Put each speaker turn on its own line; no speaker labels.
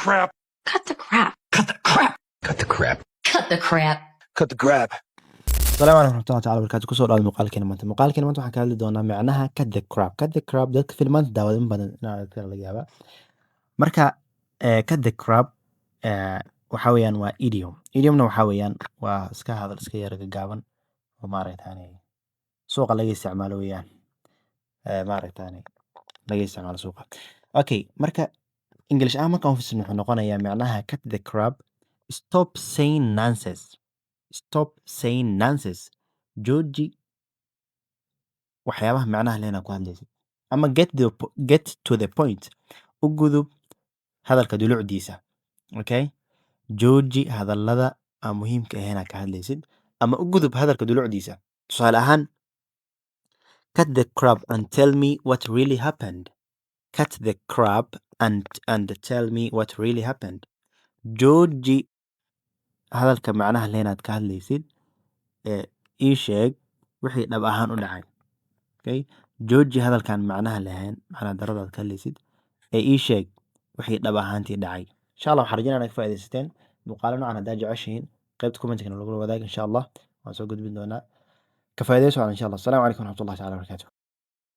crap.
Cut the crap.
Cut the crap.
Cut the crap.
Cut the crap.
Cut the crap.
السلام عليكم ورحمة الله تعالى وبركاته kusoo dhawaad muuqaalkeena maanta waxaan ka hadli doonaa macnaha cut the crap dadka filmaanta daawada in badan inaad laga yaabaa marka cut the crap waxa weeyaan waa idiomna waxa weeyaan waa iska hadal iska yar gaaban oo maaragtaane suuqa laga isticmaalo weeyaan maaragtaane laga isticmaalo suuqa okay marka English ahaan markaan u fiirsan wuxuu noqonayaa macnaha cut the crap stop saying nonsense jooji waxyaabaha macnaha lehna ku hadlaysid ama get to the point u gudub hadalka dulucdiisa okay jooji hadallada aan muhiimka ahayn ka hadlaysid ama u gudub hadalka dulucdiisa tusaale ahaan cut the crap and tell me what really happened cut the crap and tell me what really happened jooji hadalka macnaha lehnaad ka hadlaysid ii sheeg wixii dhab ahaan u dhacay okay jooji hadalkan macnaha lahayn macnaha daradaad ka hadlaysid ii sheeg wixii dhab ahaantii dhacay insha allah waxaan rajaynaa inaad ka faa'iidaysateen muuqaalo noocan haddaa jeceshihiin qaybta commentkana lagula wadaag insha allah waan soo gudbin doonaa ka faa'iidayso insha allah asalaamu calaykum waraxmatullahi taala wabarakaatuh